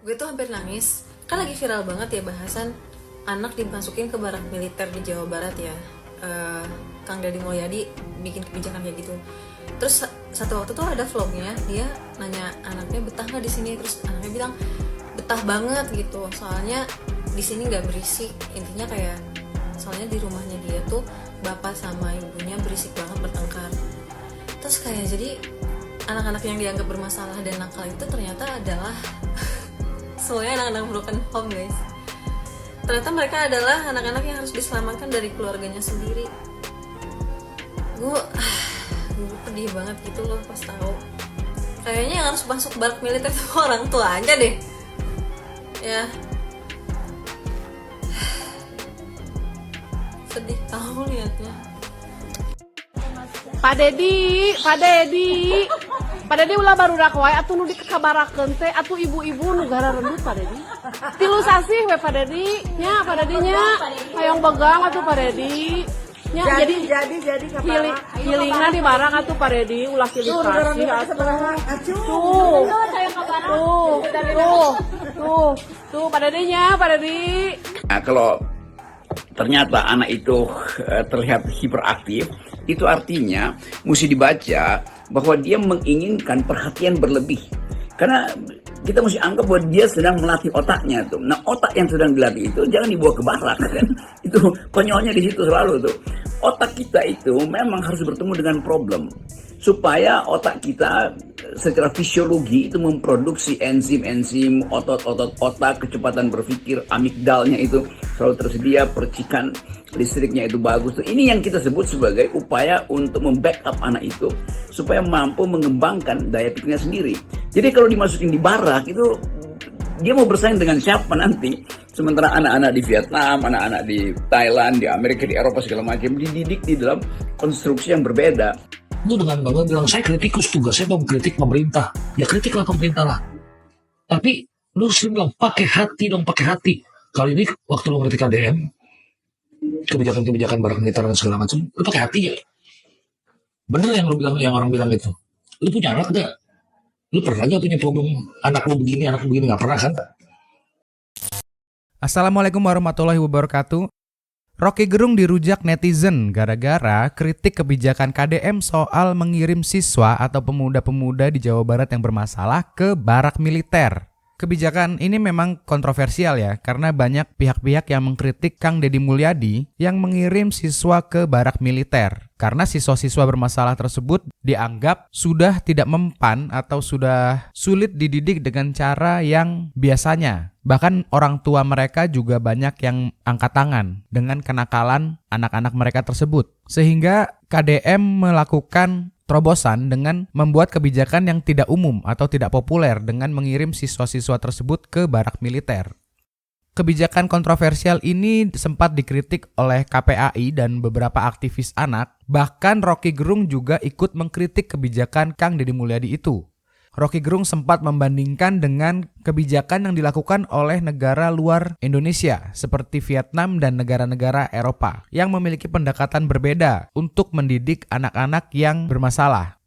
Gue tuh hampir nangis. Kan lagi viral banget ya bahasan anak dimasukin ke barak militer di Jawa Barat ya. Kang Deddy Mulyadi bikin kebijakan kayak gitu. Terus satu waktu tuh ada vlognya, dia nanya anaknya betah nggak di sini, terus anaknya bilang betah banget gitu. Soalnya di sini nggak berisik. Intinya kayak soalnya di rumahnya dia tuh bapak sama ibunya berisik banget bertengkar. Terus kayak jadi anak-anak yang dianggap bermasalah dan nakal itu ternyata adalah semuanya anak-anak broken home, guys. Ternyata mereka adalah anak-anak yang harus diselamatkan dari keluarganya sendiri. Gue pedih banget gitu loh pas tahu. Kayaknya yang harus masuk barak militer itu orang tua aja deh. Ya. Sedih tahu liatnya. Pak Dedi ulah barudak wae atuh nu dikabarakeun teh atuh ibu-ibu nu gararendut Pak Dedi. Tilu sasih we Pak Dedi nya, Pak Dedi nya. Hayang begang atuh Pak Dedi. Nya jadi healing-na di barang atuh Pak Dedi ulah tilu sasih atuh. Tuh Pak Dedi nya, Pak Dedi. Nah, kalau ternyata anak itu terlihat hiperaktif, itu artinya mesti dibaca bahwa dia menginginkan perhatian berlebih. Karena kita mesti anggap bahwa dia sedang melatih otaknya tuh. Nah, otak yang sedang dilatih itu jangan dibawa ke barak kan. Itu konyolnya di situ selalu tuh. Otak kita itu memang harus bertemu dengan problem supaya otak kita secara fisiologi itu memproduksi enzim-enzim, otot-otot otak, kecepatan berpikir, amigdalnya itu selalu tersedia, percikan listriknya itu bagus. Ini yang kita sebut sebagai upaya untuk membackup anak itu supaya mampu mengembangkan daya pikirnya sendiri. Jadi kalau dimasukin di barak itu dia mau bersaing dengan siapa nanti? Sementara anak-anak di Vietnam, anak-anak di Thailand, di Amerika, di Eropa segala macam dididik di dalam konstruksi yang berbeda. Lu dengan bangga bilang, saya kritikus, tugas saya mengkritik pemerintah. Ya kritiklah pemerintah lah. Tapi lu sering bilang, pakai hati dong, pakai hati. Kali ini waktu lu kritik KDM, kebijakan-kebijakan barak militer dan segala macam, lu pakai hati ya. Bener yang lu bilang, yang orang bilang itu. Lu punya anak gak? Lu pernah gak punya problem anak lu begini, gak pernah kan? Assalamualaikum warahmatullahi wabarakatuh. Rocky Gerung dirujak netizen gara-gara kritik kebijakan KDM soal mengirim siswa atau pemuda-pemuda di Jawa Barat yang bermasalah ke barak militer. Kebijakan ini memang kontroversial ya, karena banyak pihak-pihak yang mengkritik Kang Deddy Mulyadi yang mengirim siswa ke barak militer. Karena siswa-siswa bermasalah tersebut dianggap sudah tidak mempan atau sudah sulit dididik dengan cara yang biasanya. Bahkan orang tua mereka juga banyak yang angkat tangan dengan kenakalan anak-anak mereka tersebut. Sehingga KDM melakukan terobosan dengan membuat kebijakan yang tidak umum atau tidak populer dengan mengirim siswa-siswa tersebut ke barak militer. Kebijakan kontroversial ini sempat dikritik oleh KPAI dan beberapa aktivis anak. Bahkan Rocky Gerung juga ikut mengkritik kebijakan Kang Deddy Mulyadi itu. Rocky Gerung sempat membandingkan dengan kebijakan yang dilakukan oleh negara luar Indonesia seperti Vietnam dan negara-negara Eropa yang memiliki pendekatan berbeda untuk mendidik anak-anak yang bermasalah.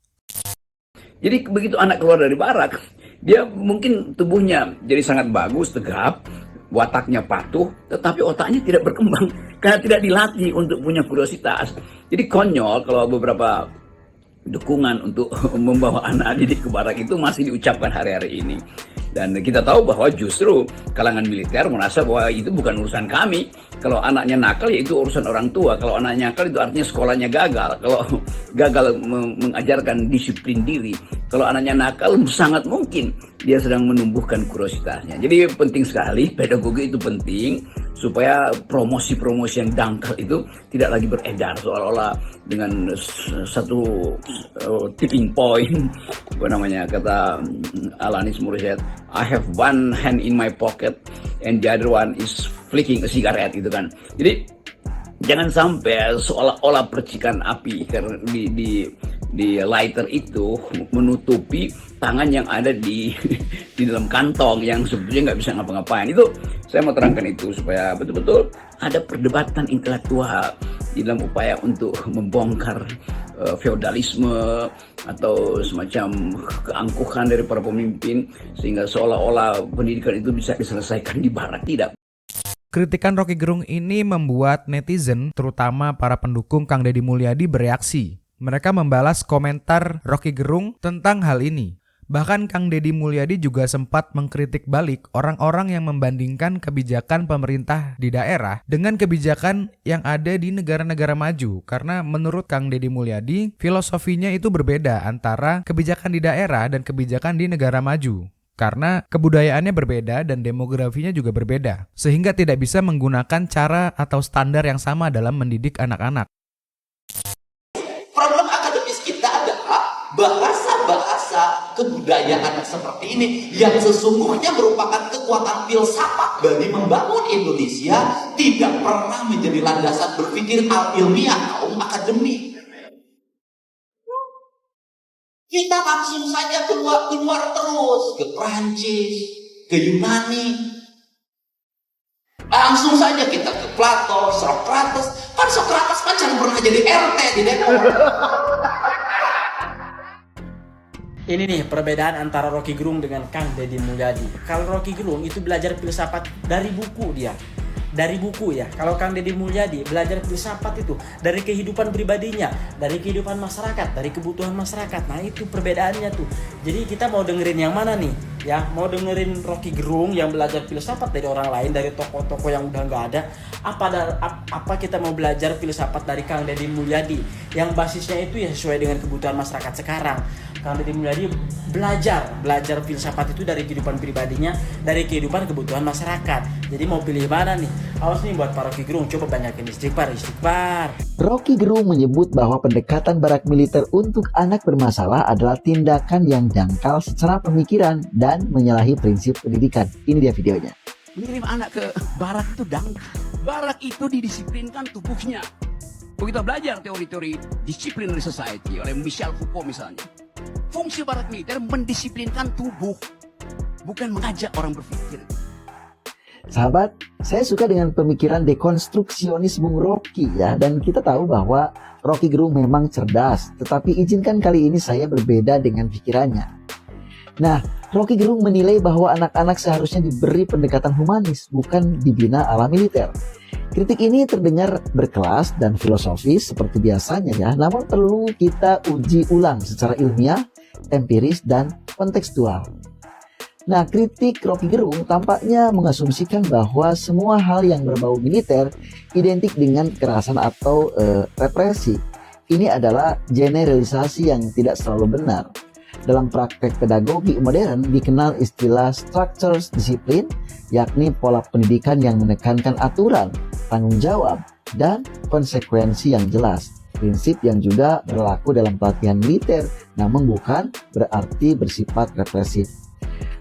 Jadi begitu anak keluar dari barak, dia mungkin tubuhnya jadi sangat bagus, tegap, wataknya patuh, tetapi otaknya tidak berkembang karena tidak dilatih untuk punya kuriositas. Jadi konyol kalau beberapa dukungan untuk membawa anak didik ke barak itu masih diucapkan hari-hari ini. Dan kita tahu bahwa justru kalangan militer merasa bahwa itu bukan urusan kami. Kalau anaknya nakal ya itu urusan orang tua. Kalau anaknya nakal itu artinya sekolahnya gagal. Kalau gagal mengajarkan disiplin diri. Kalau anaknya nakal sangat mungkin dia sedang menumbuhkan kuriositasnya. Jadi penting sekali, pedagogi itu penting supaya promosi-promosi yang dangkal itu tidak lagi beredar seolah-olah dengan satu tipping point, apa namanya, kata Alanis Morissette, I have one hand in my pocket and the other one is flicking a cigarette gitu kan. Jadi jangan sampai seolah-olah percikan api karena di lighter itu menutupi tangan yang ada di dalam kantong yang sebetulnya nggak bisa ngapa-ngapain. Itu saya mau terangkan itu supaya betul-betul ada perdebatan intelektual dalam upaya untuk membongkar feodalisme atau semacam keangkuhan dari para pemimpin sehingga seolah-olah pendidikan itu bisa diselesaikan di barat. Tidak. Kritikan Rocky Gerung ini membuat netizen, terutama para pendukung Kang Deddy Mulyadi, bereaksi. Mereka membalas komentar Rocky Gerung tentang hal ini. Bahkan Kang Deddy Mulyadi juga sempat mengkritik balik orang-orang yang membandingkan kebijakan pemerintah di daerah dengan kebijakan yang ada di negara-negara maju. Karena menurut Kang Deddy Mulyadi, filosofinya itu berbeda antara kebijakan di daerah dan kebijakan di negara maju. Karena kebudayaannya berbeda dan demografinya juga berbeda. Sehingga tidak bisa menggunakan cara atau standar yang sama dalam mendidik anak-anak. Problem akademis kita adalah bahasa-bahasa kebudayaan seperti ini yang sesungguhnya merupakan kekuatan filsafat bagi membangun Indonesia tidak pernah menjadi landasan berpikir ilmiah kaum akademik. Kita langsung saja keluar terus ke Prancis, ke Yunani. Langsung saja kita ke Plato, Socrates. Kan Socrates jangan pernah jadi RT di Depok. Ini nih perbedaan antara Rocky Gerung dengan Kang Deddy Mulyadi. Kalau Rocky Gerung itu belajar filsafat dari buku dia. Dari buku ya. Kalau Kang Deddy Mulyadi belajar filsafat itu dari kehidupan pribadinya, dari kehidupan masyarakat, dari kebutuhan masyarakat. Nah itu perbedaannya tuh. Jadi kita mau dengerin yang mana nih? Ya, mau dengerin Rocky Gerung yang belajar filsafat dari orang lain, dari tokoh-tokoh yang udah nggak ada. Apa kita mau belajar filsafat dari Kang Deddy Mulyadi yang basisnya itu ya sesuai dengan kebutuhan masyarakat sekarang. Kang Deddy Mulyadi belajar filsafat itu dari kehidupan pribadinya, dari kehidupan kebutuhan masyarakat. Jadi mau pilih mana nih? Awas nih buat para Rocky Gerung, coba banyakin istighfar. Rocky Gerung menyebut bahwa pendekatan barak militer untuk anak bermasalah adalah tindakan yang dangkal secara pemikiran dan menyalahi prinsip pendidikan. Ini dia videonya. Mengirim anak ke barak itu dangkal. Barak itu didisiplinkan tubuhnya. Kalau kita belajar teori-teori disciplinary society oleh Michel Foucault misalnya. Fungsi barak militer mendisiplinkan tubuh, bukan mengajak orang berpikir. Sahabat, saya suka dengan pemikiran dekonstruksionis Bung Rocky ya. Dan kita tahu bahwa Rocky Gerung memang cerdas. Tetapi izinkan kali ini saya berbeda dengan pikirannya. Nah, Rocky Gerung menilai bahwa anak-anak seharusnya diberi pendekatan humanis, bukan dibina ala militer. Kritik ini terdengar berkelas dan filosofis seperti biasanya ya. Namun perlu kita uji ulang secara ilmiah, empiris, dan kontekstual. Nah, kritik Rocky Gerung tampaknya mengasumsikan bahwa semua hal yang berbau militer identik dengan kekerasan atau represi. Ini adalah generalisasi yang tidak selalu benar. Dalam praktek pedagogi modern dikenal istilah structures disiplin, yakni pola pendidikan yang menekankan aturan, tanggung jawab, dan konsekuensi yang jelas. Prinsip yang juga berlaku dalam pelatihan militer, namun bukan berarti bersifat represif.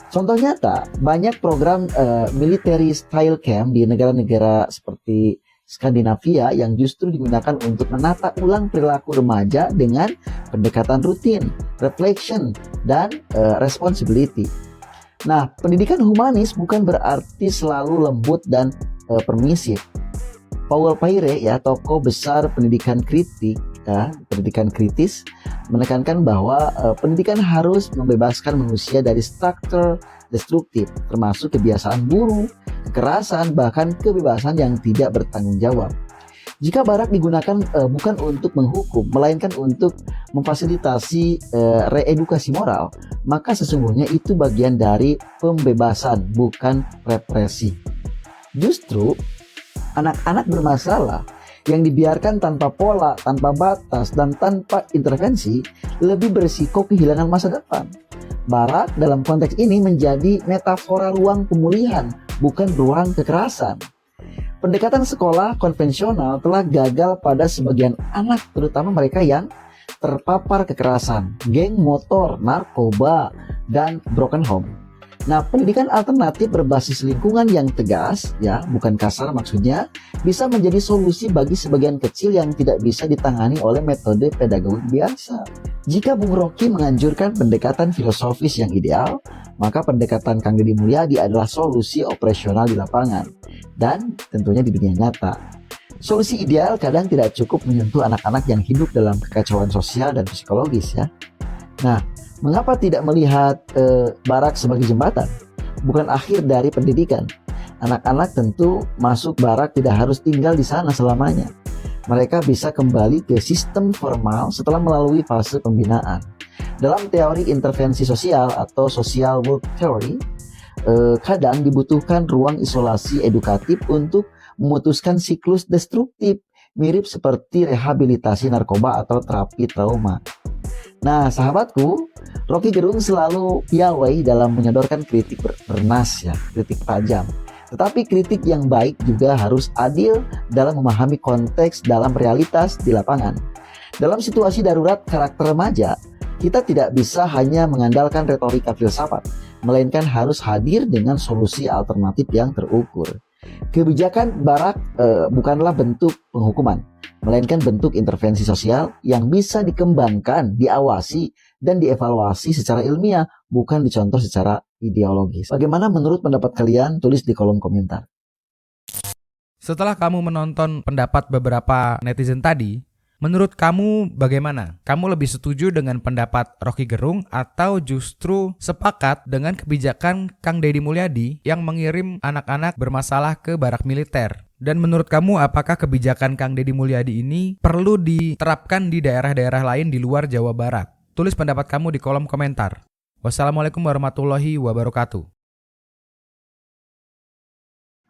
Contoh nyata, banyak program military style camp di negara-negara seperti Skandinavia yang justru digunakan untuk menata ulang perilaku remaja dengan pendekatan rutin, reflection, dan responsibility. Nah, pendidikan humanis bukan berarti selalu lembut dan permisif. Paulo Freire ya, tokoh besar pendidikan pendidikan kritis, menekankan bahwa pendidikan harus membebaskan manusia dari struktur destruktif, termasuk kebiasaan buruk, kekerasan, bahkan kebebasan yang tidak bertanggung jawab. Jika barak digunakan bukan untuk menghukum, melainkan untuk memfasilitasi reedukasi moral, maka sesungguhnya itu bagian dari pembebasan, bukan represi. Justru, anak-anak bermasalah yang dibiarkan tanpa pola, tanpa batas, dan tanpa intervensi lebih berisiko kehilangan masa depan. Barak dalam konteks ini menjadi metafora ruang pemulihan, bukan ruang kekerasan. Pendekatan sekolah konvensional telah gagal pada sebagian anak, terutama mereka yang terpapar kekerasan, geng motor, narkoba, dan broken home. Nah, pendidikan alternatif berbasis lingkungan yang tegas, ya, bukan kasar maksudnya, bisa menjadi solusi bagi sebagian kecil yang tidak bisa ditangani oleh metode pedagogi biasa. Jika Bung Rocky menganjurkan pendekatan filosofis yang ideal, maka pendekatan Kang Deddy Mulyadi adalah solusi operasional di lapangan dan tentunya di dunia nyata. Solusi ideal kadang tidak cukup menyentuh anak-anak yang hidup dalam kekacauan sosial dan psikologis ya. Nah, mengapa tidak melihat barak sebagai jembatan? Bukan akhir dari pendidikan. Anak-anak tentu masuk barak tidak harus tinggal di sana selamanya. Mereka bisa kembali ke sistem formal setelah melalui fase pembinaan. Dalam teori intervensi sosial atau social work theory, kadang dibutuhkan ruang isolasi edukatif untuk memutuskan siklus destruktif, mirip seperti rehabilitasi narkoba atau terapi trauma. Nah, sahabatku, Rocky Gerung selalu piawai dalam menyodorkan kritik bernas ya, kritik tajam. Tetapi kritik yang baik juga harus adil dalam memahami konteks dalam realitas di lapangan. Dalam situasi darurat karakter remaja, kita tidak bisa hanya mengandalkan retorika filsafat, melainkan harus hadir dengan solusi alternatif yang terukur. Kebijakan barak bukanlah bentuk penghukuman, melainkan bentuk intervensi sosial yang bisa dikembangkan, diawasi, dan dievaluasi secara ilmiah, bukan dicontoh secara ideologis. Bagaimana menurut pendapat kalian? Tulis di kolom komentar. Setelah kamu menonton pendapat beberapa netizen tadi, menurut kamu bagaimana? Kamu lebih setuju dengan pendapat Rocky Gerung atau justru sepakat dengan kebijakan Kang Deddy Mulyadi yang mengirim anak-anak bermasalah ke barak militer? Dan menurut kamu apakah kebijakan Kang Deddy Mulyadi ini perlu diterapkan di daerah-daerah lain di luar Jawa Barat? Tulis pendapat kamu di kolom komentar. Wassalamualaikum warahmatullahi wabarakatuh.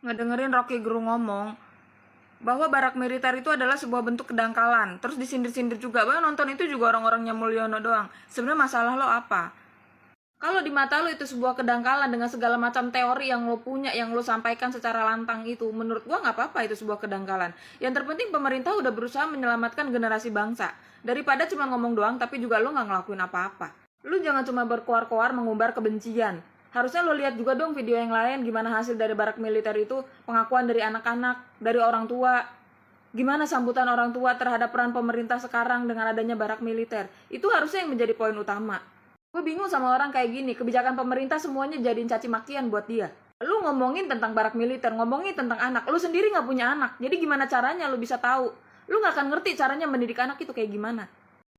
Ngedengerin Rocky Gerung ngomong bahwa barak militer itu adalah sebuah bentuk kedangkalan, terus disindir-sindir juga, bahwa nonton itu juga orang-orangnya Mulyono doang. Sebenarnya masalah lo apa? Kalau di mata lo itu sebuah kedangkalan dengan segala macam teori yang lo punya, yang lo sampaikan secara lantang itu, menurut gua nggak apa-apa itu sebuah kedangkalan. Yang terpenting pemerintah udah berusaha menyelamatkan generasi bangsa, daripada cuma ngomong doang tapi juga lo nggak ngelakuin apa-apa. Lo jangan cuma berkoar-koar mengumbar kebencian. Harusnya lo lihat juga dong video yang lain, gimana hasil dari barak militer itu, pengakuan dari anak-anak, dari orang tua. Gimana sambutan orang tua terhadap peran pemerintah sekarang dengan adanya barak militer. Itu harusnya yang menjadi poin utama. Gue bingung sama orang kayak gini, kebijakan pemerintah semuanya jadiin caci makian buat dia. Lu ngomongin tentang barak militer, ngomongin tentang anak, lu sendiri gak punya anak. Jadi gimana caranya lu bisa tahu? Lu gak akan ngerti caranya mendidik anak itu kayak gimana.